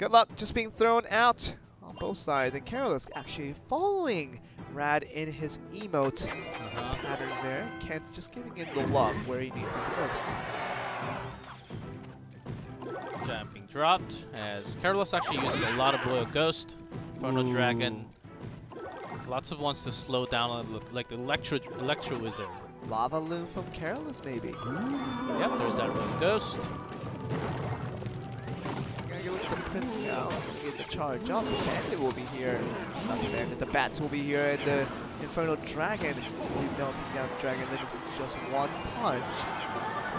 Good luck just being thrown out on both sides. And Careless actually following RAD in his emote patterns there. Kent just giving him the love where he needs it the most. Giant being dropped as Careless actually uses a lot of Royal Ghost, Inferno Dragon. Lots of ones to slow down, like the Electro Wizard. Lava Loon from Careless, maybe. Yep, there's that Royal Ghost. Gonna go with the Prince now. He's gonna get the charge up. The Bandit will be here. The Bats will be here, and the Inferno Dragon will be melting down the Dragon. Then this is just one punch.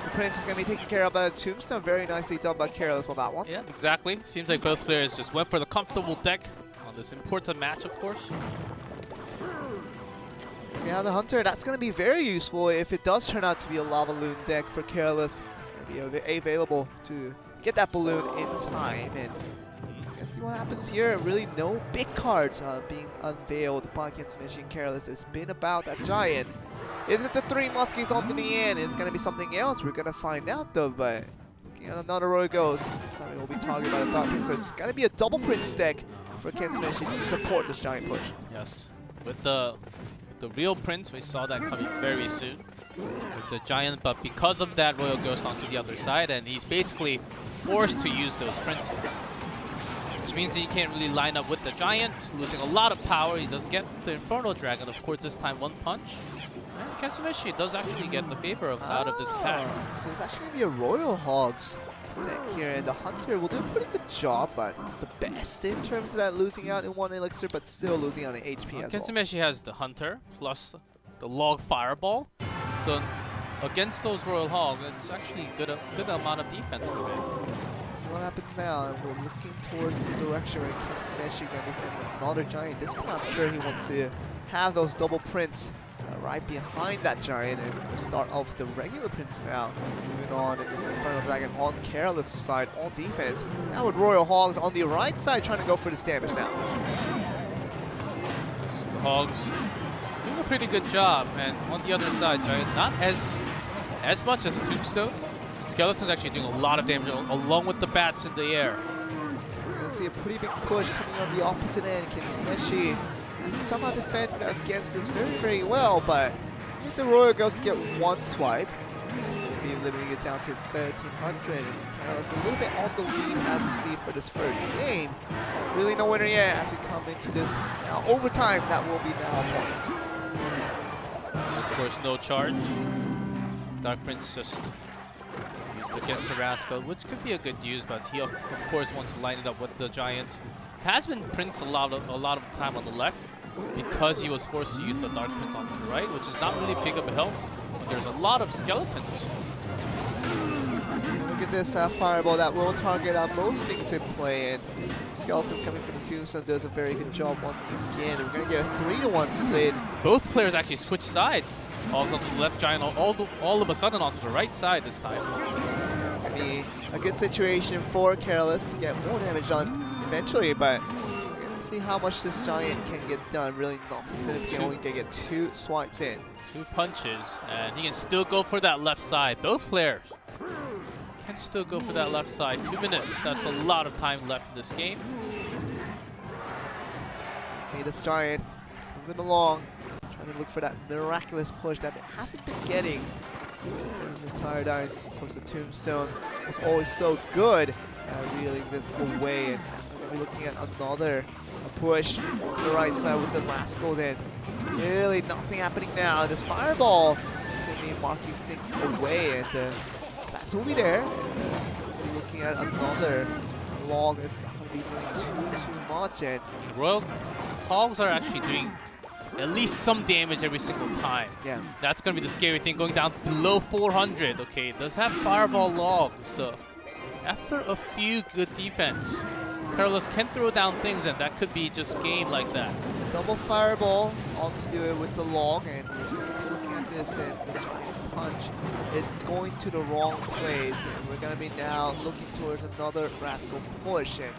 The Prince is gonna be taken care of by the Tombstone. Very nicely done by Careless on that one. Yeah, exactly. Seems like both players just went for the comfortable deck on this important match, of course. Yeah, the Hunter, that's going to be very useful if it does turn out to be a Lava Loon deck for Careless. It's going to be available to get that balloon in time. And let's see what happens here. Really no big cards being unveiled by Kenshin Careless. It's been about that Giant. Is it the 3 Muskies on the end? It's going to be something else. We're going to find out though, but looking at another Royal Ghost. This time it will be targeted by the Dark Prince. So it's going to be a double Prince deck for Kenshin to support this Giant push. Yes, with the real Prince, we saw that coming very soon with the Giant, but because of that, Royal Ghost onto the other side, and he's basically forced to use those Princes. Which means he can't really line up with the Giant, losing a lot of power. He does get the Inferno Dragon, of course, this time 1 punch. And Kenshin does actually get the favor out of this attack. So it's actually going to be a Royal Hogs deck here, and the Hunter will do a pretty good job, but not the best in terms of that, losing out in 1 elixir, but still losing out in HP as well. Kenshin has the Hunter plus the Log Fireball, so against those Royal Hogs, it's actually a good amount of defense for him. So what happens now? We're looking towards this direction where Kenshin going to be sending another Giant. This time I'm sure he wants to have those double Prints right behind that Giant, and it's going to start off with the regular Prince now. Moving on, and this Inferno Dragon on Careless side on defense. Now with Royal Hogs on the right side trying to go for this damage now. The Hogs doing a pretty good job, and on the other side, Giant not as much as the Tombstone. Skeleton's actually doing a lot of damage along with the Bats in the air. We're going to see a pretty big push coming on the opposite end. Kenshin somehow defend against this very, very well, but if the Royal Ghost get 1 swipe, we'll be limiting it down to 1,300. And Careless a little bit on the lead as we see for this first game. Really no winner yet as we come into this now overtime. That will be now points. Of course, no charge. Dark Prince just used the Genser Rascal, which could be a good use, but he of course wants to line it up with the Giant. Has been Prince a lot of time on the left because he was forced to use the Dark Prince onto the right, which is not really big of a help when there's a lot of Skeletons. Look at this Fireball that will target most things in play, and Skeletons coming from the Tombstone does a very good job once again. We're going to get a 3-to-1 split. Both players actually switch sides. Also onto the left Giant, all of a sudden onto the right side this time. It's going to be a good situation for Careless to get more damage done eventually, but we're going to see how much this Giant can get done. Really nothing. He can only get 2 swipes in. 2 punches, and he can still go for that left side. Both players can still go for that left side. 2 minutes, that's a lot of time left in this game. See this Giant moving along, trying to look for that miraculous push that it hasn't been getting for the entire time. Of course, the Tombstone was always so good at reeling this away, and we're looking at another push to the right side with the Rascal. Then really nothing happening now. This Fireball is going to be marking things away, and the Bats will be there. And, looking at another Log is not going to be doing too much, and Royal Hogs are actually doing at least some damage every single time. Yeah. That's going to be the scary thing, going down below 400. Okay, it does have Fireball Log, so after a few good defense, Careless can throw down things, and that could be just game like that. Double Fireball on to do it with the Log, and we're going to be looking at this, and the Giant Punch is going to the wrong place, and we're going to be now looking towards another Rascal push. And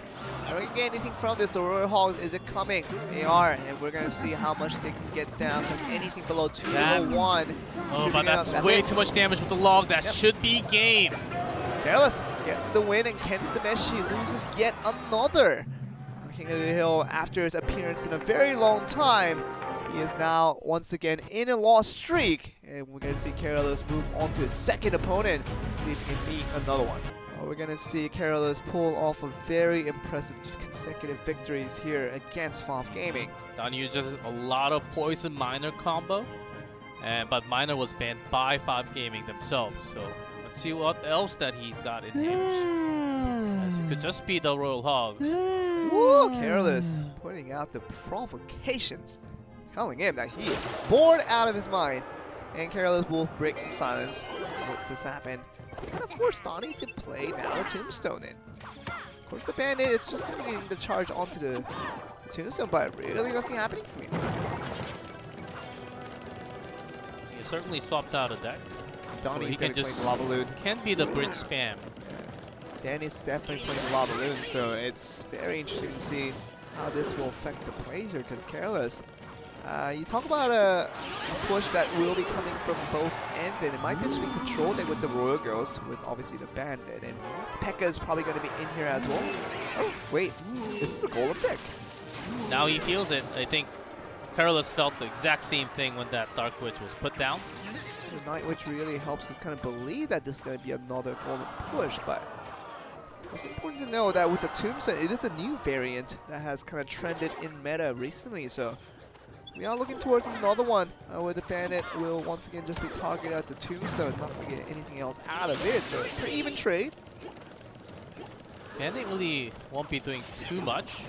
are we going to get anything from this? The Royal Hogs, is it coming? They are, and we're going to see how much they can get down from anything below 201. Oh, but that's way too much damage with the Log. That should be game. Careless gets the win, and Ken Sameshi loses yet another King of the Hill after his appearance in a very long time. He is now once again in a loss streak, and we're going to see Carolus move on to his second opponent to see if he can beat another one. We're going to see Carolus pull off a very impressive consecutive victories here against FAV Gaming. Donnie uses a lot of Poison Miner combo, but Miner was banned by FAV Gaming themselves, so let's see what else that he's got in him. As it could just be the Royal Hogs. Ooh, Carolus putting out the provocations, telling him that he is bored out of his mind. And Carolus will break the silence with this happen. It's going to force Donnie to play now the Tombstone in. Of course, the Bandit is just going to be getting the charge onto the Tombstone, but really nothing happening for me. He certainly swapped out a deck. Donnie he can just Lava Loon. Can be the bridge spam. Danny's definitely playing Lava Loon, so it's very interesting to see how this will affect the plays here, because Carolus, you talk about a push that will be coming from both ends, and it might just be controlled with the Royal Ghost, with obviously the Bandit, and P.E.K.K.A is probably going to be in here as well. Oh, wait, this is a Golem deck. Now he feels it. I think Carolus felt the exact same thing when that Dark Witch was put down. The Night Witch really helps us kind of believe that this is going to be another Golem push, but it's important to know that with the Tombstone, it is a new variant that has kind of trended in meta recently, so we are looking towards another one where the Bandit will once again just be targeted at the Tombstone, not going to get anything else out of it, so it's a pretty even trade. Bandit really won't be doing too much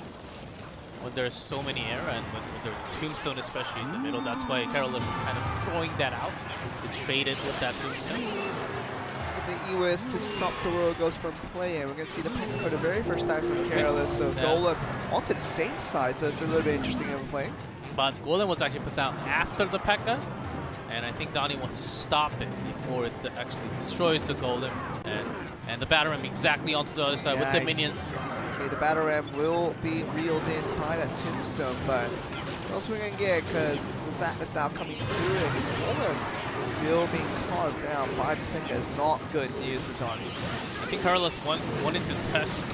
when there's so many error, and when there's Tombstone especially in the middle. That's why Carolus is kind of throwing that out to trade it with that Tombstone. The EWIS to stop the Royal Ghost from playing. We're going to see the P.E.K.K.A for the very first time from Carolus, so Golem onto the same side, so it's a little bit interesting of a play. But Golem was actually put down after the P.E.K.K.A, and I think Donnie wants to stop it before it actually destroys the Golem, and the Battering exactly onto the other side with the minions. Okay, the Battering will be reeled in by that Tombstone, but what else we're going to get, because the Zap is now coming through, and this Golem still being carved down by P.E.K.K.A is not good news for Donnie. I think Carolus wanted to test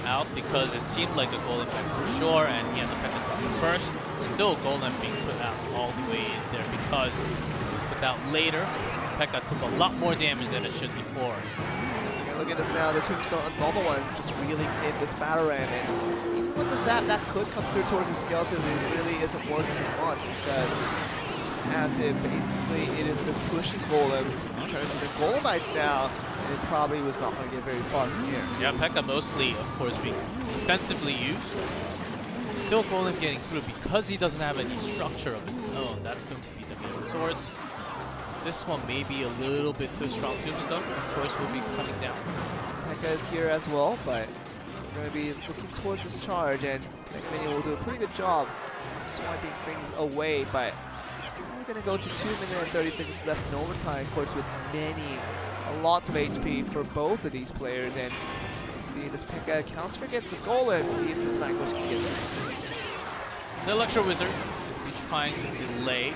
out because it seemed like a Golem deck for sure, and he had the P.E.K.K.A first. Still Golem being put out all the way in there because it was put out later. P.E.K.K.A took a lot more damage than it should before. Yeah, look at this now, the Tombstone, another one just reeling in this Battering, and even with the Zap that could come through towards the Skeleton, it really isn't worth too much because as if basically it is the pushing Golem in terms of the Golemites now, and it probably was not going to get very far from here. Yeah, P.E.K.K.A mostly, of course, being defensively used. Still Golem getting through because he doesn't have any structure of his own. That's going to be the main source. This one may be a little bit too strong. Tombstone, of course, will be coming down. P.E.K.K.A is here as well, but we're going to be looking towards this charge, and this Mega Minion will do a pretty good job swiping things away, but we're going to go to 2 minutes and 30 seconds left in overtime, of course, with lots of HP for both of these players, and let's see this P.E.K.K.A counter against the Golem, see if this Night Witch can get there. The Electro Wizard will be trying to delay.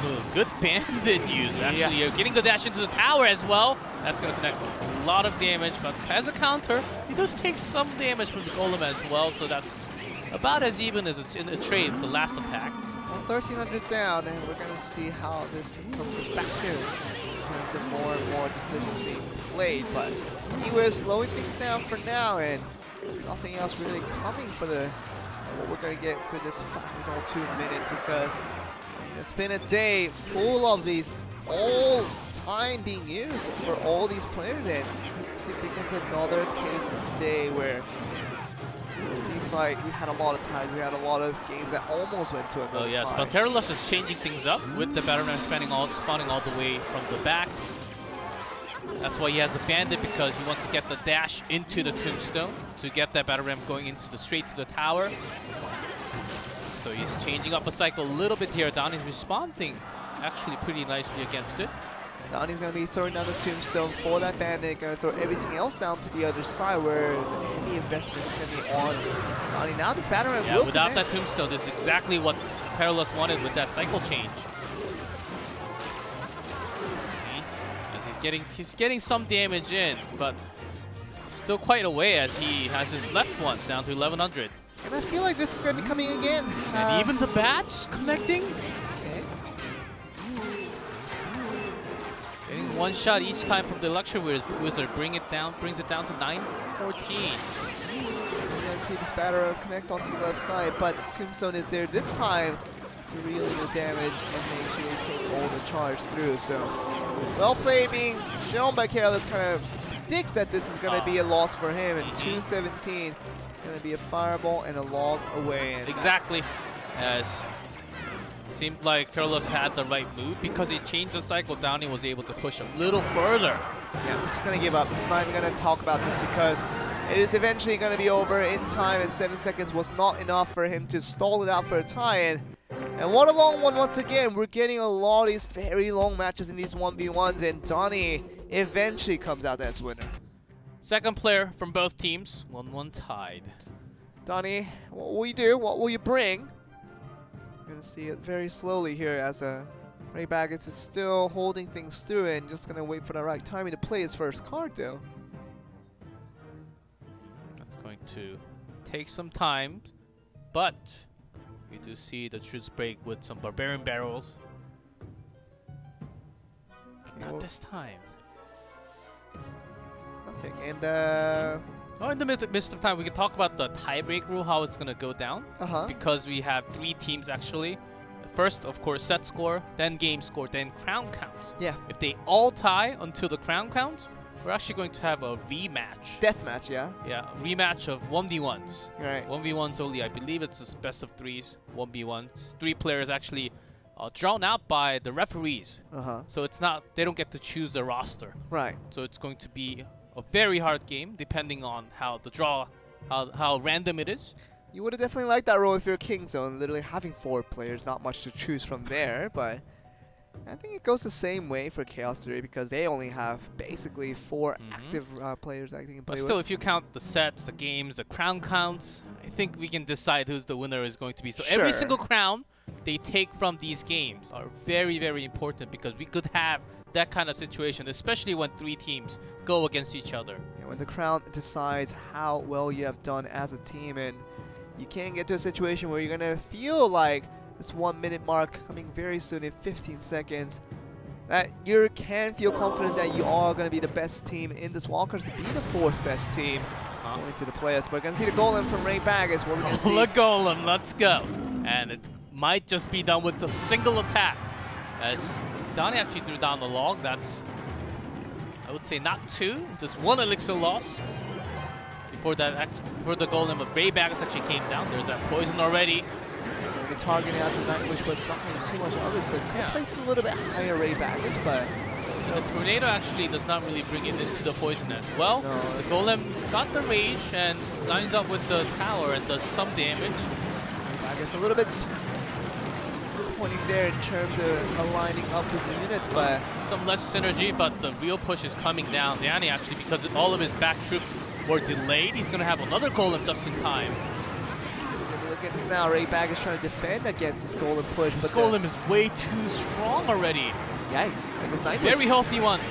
Ooh, good Bandit use, actually. You're getting the dash into the tower as well. That's going to connect a lot of damage, but as a counter, he does take some damage from the Golem as well, so that's about as even as in a trade, the last attack. Well, 1,300 down, and we're going to see how this becomes a factor in terms of more and more decisions being played, but he was slowing things down for now, and nothing else really coming for the what we're going to get for this final 2 minutes, because it's been a day full of these all time being used for all these players, and it becomes another case today where it seems like we had a lot of times, we had a lot of games that almost went to another yes, time. but Carolus is changing things up with the Battering spawning all the way from the back. That's why he has the Bandit, because he wants to get the dash into the Tombstone to get that Battering going into the straight to the tower. So he's changing up a cycle a little bit here. Donnie's responding actually pretty nicely against it. Donnie's going to be throwing down the Tombstone for that Bandit, going to throw everything else down to the other side where any investment is going to be on Donnie. Now this Battering will without connect. that Tombstone, this is exactly what Carolus wanted with that cycle change. As he's he's getting some damage in, but still quite away as he has his left one down to 1100. And I feel like this is going to be coming again. And even the bats connecting. Okay. Getting one shot each time from the Luxury Wizard, brings it down to 914. You're going to see this batter connect onto the left side, but Tombstone is there this time to really the damage and make sure you take all the charge through. So, well played being shown by CRL. That's kind of thinks that this is going to be a loss for him, and 217 it's going to be a fireball and a log away. And exactly. As seemed like Carlos had the right move because he changed the cycle down. He was able to push a little further. Yeah, I'm just going to give up. It's not even going to talk about this because it is eventually going to be over in time, and 7 seconds was not enough for him to stall it out for a tie-in. And what a long one once again. We're getting a lot of these very long matches in these 1v1s, and Donnie eventually comes out as winner. Second player from both teams, 1-1 tied. Donnie, what will you do? What will you bring? We're going to see it very slowly here as Ray Baggett is still holding things through and just going to wait for the right timing to play his first card, though. That's going to take some time, but we do see the truce break with some Barbarian Barrels. Okay, Not this time. Nothing. And oh, in the midst of time, we can talk about the tiebreak rule, how it's going to go down. Because we have 3 teams actually. First, of course, set score, then game score, then crown counts. Yeah. If they all tie until the crown counts, we're actually going to have a rematch. Deathmatch, yeah? Yeah, a rematch of 1v1s. Right. 1v1s only. I believe it's a best of 3s, 1v1s. 3 players actually drawn out by the referees. So it's not, they don't get to choose the roster. Right. So it's going to be a very hard game depending on how the draw, how random it is. You would have definitely liked that role if you're King Zone, literally having 4 players, not much to choose from there, but I think it goes the same way for Chaos Theory because they only have basically 4 active players that they can play But still, with. if you count the sets, the games, the crown counts, I think we can decide who's the winner is going to be. So every single crown they take from these games are very, very important because we could have that kind of situation, especially when 3 teams go against each other. And when the crown decides how well you have done as a team, and you can't get to a situation where you're going to feel like this 1 minute mark coming very soon in 15 seconds, that you can feel confident that you are going to be the best team in this wildcard to be the 4th best team going to the playoffs. But we're going to see the golem from Ray Baggett. What we're going to see. The golem, let's go. And it might just be done with a single attack. As Donnie actually threw down the log. That's, I would say, not 2, just 1 elixir loss. Before the golem of Ray Baggett actually came down. There's that poison already. We're targeting out the Nightwish, but it's not going to do too much of it. So it places a little bit higher Ray Baggett, but the tornado actually does not really bring it into the poison as well. No, the golem got the rage and lines up with the tower and does some damage. I guess a little bit disappointing there in terms of aligning up his units, but some less synergy. But the real push is coming down. Danny actually, because all of his back troops were delayed, he's going to have another golem just in time. Look at this now. Ray Baggett is trying to defend against this golem push. This golem is way too strong already. Yikes. And this Nightwish. Very healthy one.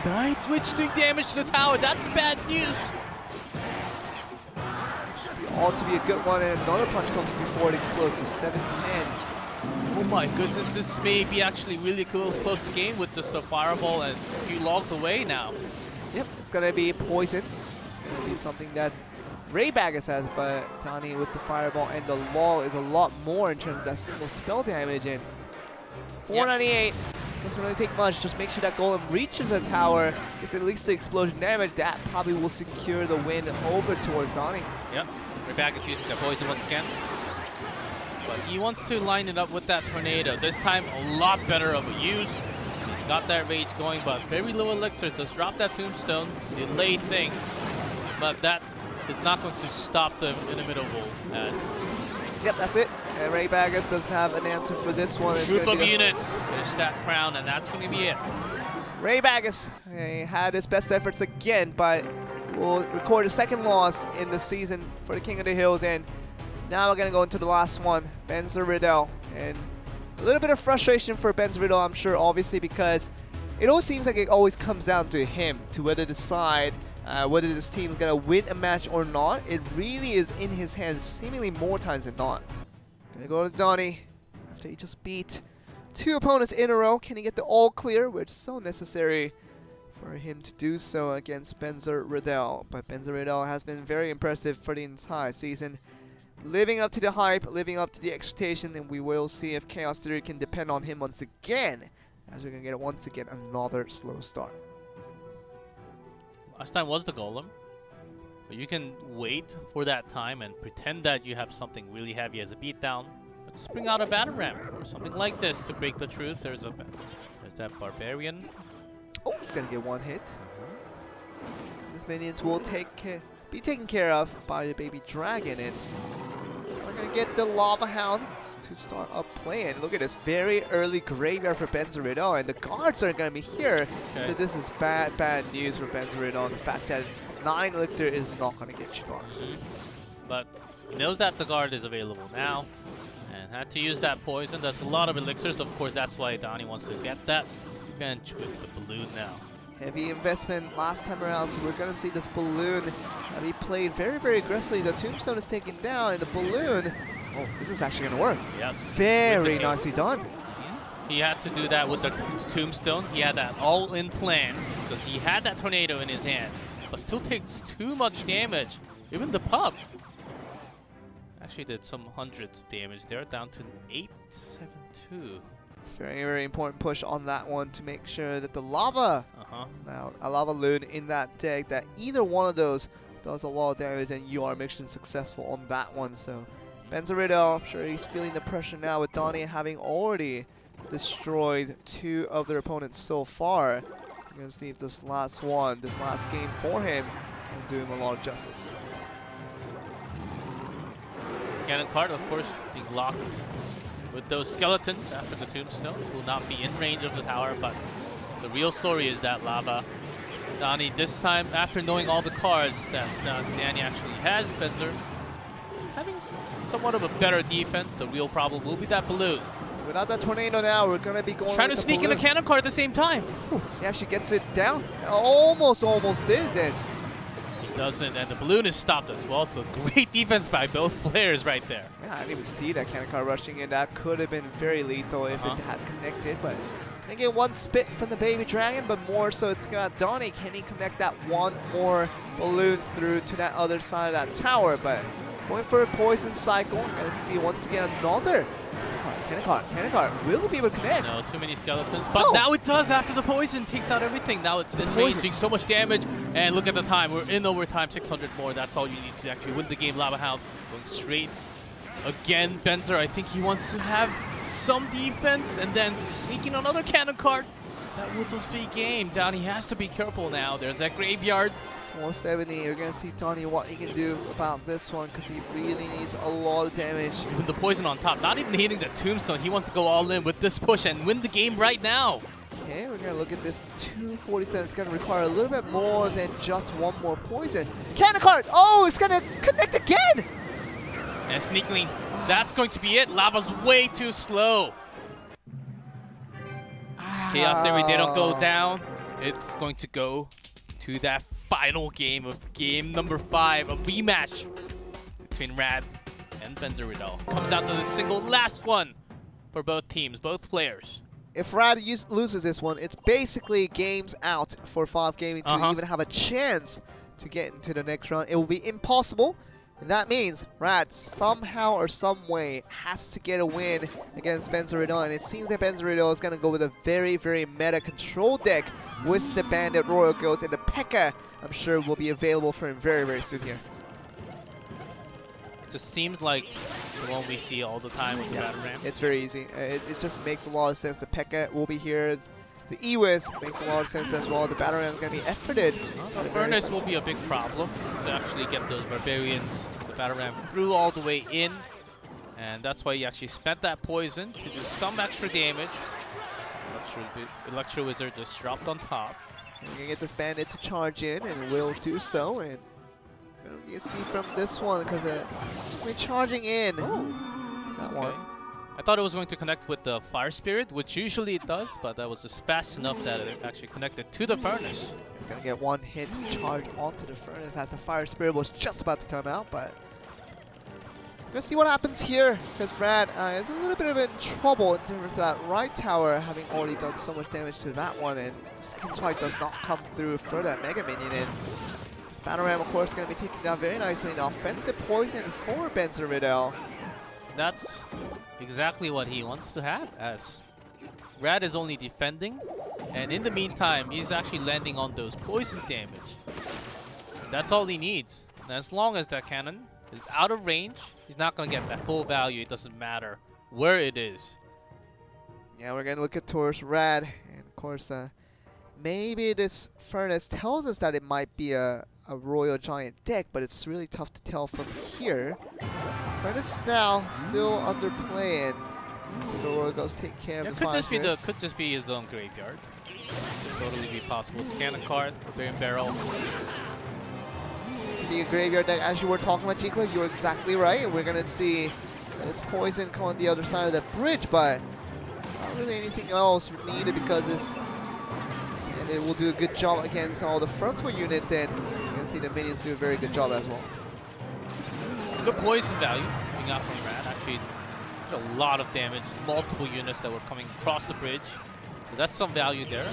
Nightwish doing damage to the tower. That's bad news. Ought to be a good one, and another punch comes before it explodes to 7-10. Oh my goodness, this may be actually really cool, close to game with just a fireball and a few logs away now. Yep, it's going to be poison. It's going to be something that's Ray Baggett has, but Donnie with the fireball and the log is a lot more in terms of that single spell damage. And 498 doesn't really take much. Just make sure that golem reaches a tower, gets at least the explosion damage. That probably will secure the win over towards Donnie. Yep, Ray Baggett using the poison once again. But he wants to line it up with that tornado. This time, a lot better of a use. He's got that rage going, but very low elixir. Does drop that tombstone, delayed thing. But that is not going to stop the inimitable as. Yep, that's it. And Ray Baggett doesn't have an answer for this one. Troop of units, finish that crown, and that's going to be it. Ray Baggett had his best efforts again, but will record a 2nd loss in the season for the King of the Hills. And now we're going to go into the last one, BenZer. And a little bit of frustration for BenZer, I'm sure, obviously, because it always seems like it always comes down to him, to whether decide whether this team is going to win a match or not. It really is in his hands, seemingly more times than not. Gonna go to Donnie after he just beat 2 opponents in a row. Can he get the all clear, which is so necessary for him to do so against BenZer Riddell. But BenZer Riddell has been very impressive for the entire season, living up to the hype, living up to the expectation, and we will see if Chaos Theory can depend on him once again, as we're gonna get once again another slow start. Last time was the Golem, but you can wait for that time and pretend that you have something really heavy as a beatdown. Let's bring out a Battle Ram or something like this to break the truth. There's that Barbarian. Oh, he's gonna get 1 hit. His minions will be taken care of by the baby dragon, and we're gonna get the Lava Hound to start up playing. Look at this very early graveyard for BenZer Riddell, and the guards are gonna be here. Okay. So this is bad news for BenZer Riddell. The fact that 9 elixir is not gonna get charged. But he knows that the guard is available now, and had to use that poison. That's a lot of elixirs. Of course, that's why Donnie wants to get that revenge with the balloon now. Heavy investment last time around, so we're going to see this balloon be played very aggressively. The tombstone is taken down, and the balloon, oh, this is actually going to work. Yep. Very nicely done. He had to do that with the tombstone. He had that all-in plan, because he had that tornado in his hand, but still takes too much damage. Even the pup actually did some hundreds of damage there, down to 872. Very important push on that one to make sure that the lava, now a lava loon in that deck, that either one of those does a lot of damage, and you are mission successful on that one. So BenZer Riddell, I'm sure he's feeling the pressure now with Donnie having already destroyed 2 of their opponents so far. We're going to see if this last game for him can do him a lot of justice. Cannon card, of course, being locked with those skeletons after the tombstone. Will not be in range of the tower, but the real story is that lava. Donnie, this time, after knowing all the cards that Danny actually has, BenZer having somewhat of a better defense. The real problem will be that balloon. Without that tornado now, we're going to be going trying to sneak in a cannon card at the same time. Ooh, he actually gets it down. Almost did it. Doesn't, and the balloon is stopped as well. So great defense by both players right there. Yeah, I didn't even see that cannon card rushing in. That could have been very lethal if it had connected, but can get 1 spit from the baby dragon, but more so it's got Donnie. Can he connect that 1 more balloon through to that other side of that tower? But going for a poison cycle, and see once again another cannon card. Will it be able to connect? No, too many skeletons. But now it does after the poison takes out everything. Now it's enraging, so much damage. And look at the time. We're in overtime, 600 more. That's all you need to actually win the game. Lava Hound going straight. Again, BenZer, I think he wants to have some defense and then to sneak in another cannon card. That would just be game. Donnie has to be careful now. There's that graveyard. 470. You're going to see Donnie what he can do about this one, because he really needs a lot of damage. With the poison on top, not even hitting the tombstone. He wants to go all in with this push and win the game right now. Okay, we're going to look at this 247. It's going to require a little bit more than just 1 more poison. Cannon card! Oh, it's going to connect again! And sneakily, that's going to be it. Lava's way too slow. Chaos Theory, they don't go down. It's going to go to that final game of game number 5, a rematch between RAD and BenZer Riddell. Comes down to the single last one for both teams, both players. If RAD loses this one, it's basically games out for FAV Gaming to even have a chance to get into the next round. It will be impossible, and that means RAD somehow or some way has to get a win against BenZer Riddell, and it seems that BenZer Riddell is going to go with a very meta control deck with the Bandit Royal Ghost, and the P.E.K.K.A. I'm sure will be available for him very soon here. It just seems like the one we see all the time with the Battle Ram. It's very easy. It just makes a lot of sense. The P.E.K.K.A. will be here. The E-Wiz makes a lot of sense as well. The Battle Ram is going to be efforted. The Furnace will be a big problem to actually get those Barbarians, the Battle Ram, through all the way in. And that's why he actually spent that poison to do some extra damage. Electro Wizard just dropped on top. We're going to get this Bandit to charge in, and will do so. And you can see from this one, because we're charging in. That one. I thought it was going to connect with the Fire Spirit, which usually it does, but that was just fast enough that it actually connected to the Furnace. It's going to get one hit charge onto the Furnace as the Fire Spirit was just about to come out, but we're going to see what happens here, because RAD is a little bit in trouble in terms of that right tower, having already done so much damage to that one, and the second strike does not come through for that Mega Minion. And this Battle Ram, of course, going to be taken down very nicely. An offensive poison for BenZer. That's exactly what he wants to have, as RAD is only defending, and in the meantime, he's actually landing on those poison damage. That's all he needs. And as long as that cannon is out of range, he's not going to get that full value. It doesn't matter where it is. Yeah, we're going to look at towards RAD, and of course, maybe this Furnace tells us that it might be a Royal Giant deck, but it's really tough to tell from here. Furnace is now still under play, and the Royal goes take care of the could just be his own graveyard. Could totally be possible. Cannon card, Barbarian Barrel. Could be a graveyard deck, as you were talking about, G-Cliff. You're exactly right. We're gonna see this poison come on the other side of the bridge, but not really anything else needed because this. And it will do a good job against all the frontal units, and you're gonna see the minions do a very good job as well. Good poison value being out from RAD. Actually, did a lot of damage. Multiple units that were coming across the bridge. So that's some value there.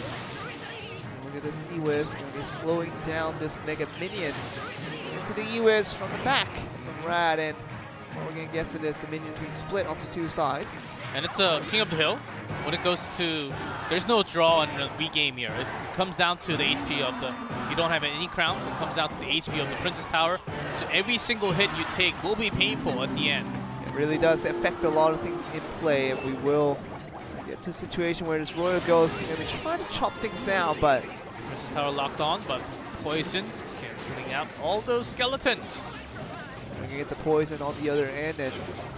Look at this E-Wiz going to be slowing down this Mega Minion. Into the E-Wiz from the back from RAD, and what we're going to get for this, the minions being split onto two sides. And it's a King of the Hill. When it goes to, there's no draw and a regame here. It comes down to the HP of the, if you don't have any crown, it comes down to the HP of the Princess Tower. So every single hit you take will be painful at the end. It really does affect a lot of things in play, and we will get to a situation where this Royal Ghost is going to be trying to chop things down, but Princess Tower locked on, but poison is canceling out all those skeletons. We're going to get the poison on the other end, and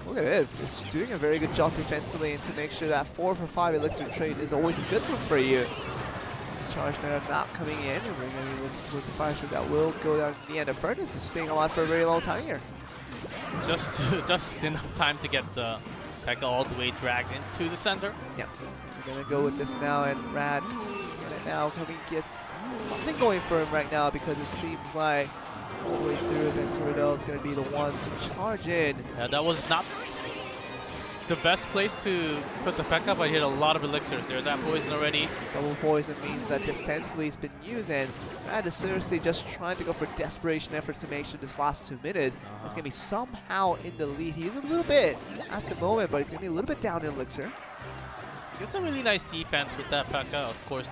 look at this. It's doing a very good job defensively, and to make sure that 4 for 5 elixir trade is always a good one for you. This charge now not coming in, and we're going to be looking towards the fire strike that will go down in the end. The Furnace is staying alive for a very long time here. Just enough time to get the P.E.K.K.A all the way dragged into the center. Yeah, we're going to go with this now, and RAD now coming gets something going for him right now, because it seems like all the way through, BenZer is going to be the one to charge in. Yeah, that was not the best place to put the P.E.K.K.A, but he hit a lot of elixirs. There's that poison already. Double poison means that defensively has been used, and RAD is seriously just trying to go for desperation efforts to make sure this last 2 minutes is going to be somehow in the lead. He's a little bit at the moment, but he's going to be a little bit down in elixir. He gets a really nice defense with that P.E.K.K.A. Of course,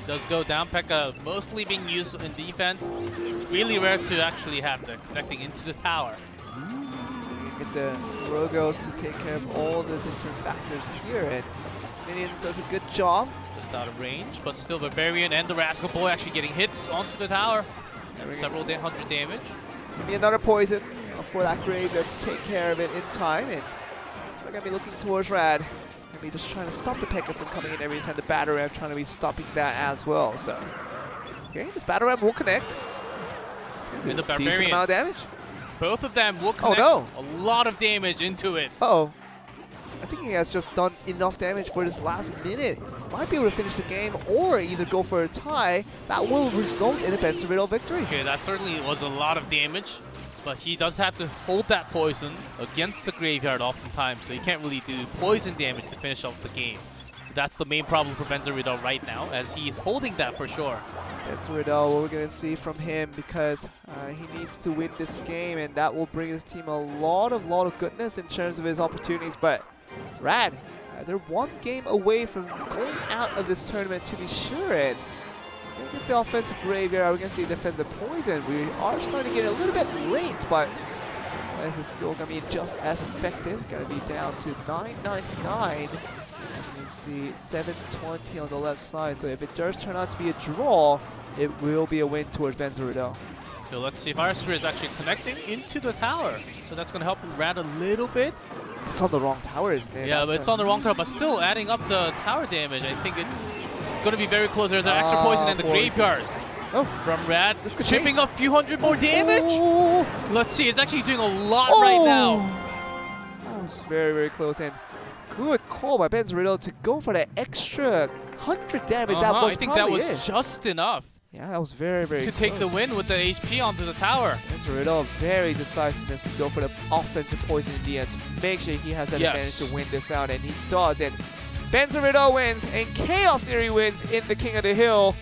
does go down. P.E.K.K.A mostly being used in defense. It's really rare to actually have the connecting into the tower. Get the Rogos to take care of all the different factors here, and Minions does a good job. Just out of range, but still Barbarian and the Rascal Boy actually getting hits onto the tower. And several hundred damage. Maybe another poison for that graveyard to take care of it in time, and we're going to be looking towards RAD. Going to be just trying to stop the P.E.K.K.A from coming in every time. The Battle Ram trying to be stopping that as well. So, okay, this Battle Ram will connect. And the Barbarian. Decent amount of damage. Both of them will connect a lot of damage into it. Uh-oh. I think he has just done enough damage for this last minute. Might be able to finish the game or either go for a tie. That will result in a BenZer victory. Okay, that certainly was a lot of damage, but he does have to hold that poison against the graveyard oftentimes, so he can't really do poison damage to finish off the game. So that's the main problem for BenZer right now, as he's holding that for sure. BenZer, what we're going to see from him, because he needs to win this game, and that will bring his team a lot of goodness in terms of his opportunities. But RAD, they're one game away from going out of this tournament, to be sure. And we're going to get the offensive graveyard. We're going to see defensive poison. We are starting to get a little bit late, but this is still going to be just as effective. Going to be down to 999. See 720 on the left side, so if it does turn out to be a draw, it will be a win towards BenZer. So let's see if Fire Spirit is actually connecting into the tower. So that's going to help RAD a little bit. It's on the wrong tower, isn't it? Yeah, but it's on the wrong tower, but still adding up the tower damage. I think it's going to be very close. There's an extra poison in the graveyard. From RAD, chipping up a few hundred more damage. Let's see, it's actually doing a lot right now. That was very close, and good call by BenZer to go for that extra 100 damage. That was I think that was it. just enough. Yeah, that was very, very to close. take the win with the HP onto the tower. BenZer very decisiveness to go for the offensive poison in the end to make sure he has that advantage to win this out, and he does. And BenZer wins, and Chaos Theory wins in the King of the Hill.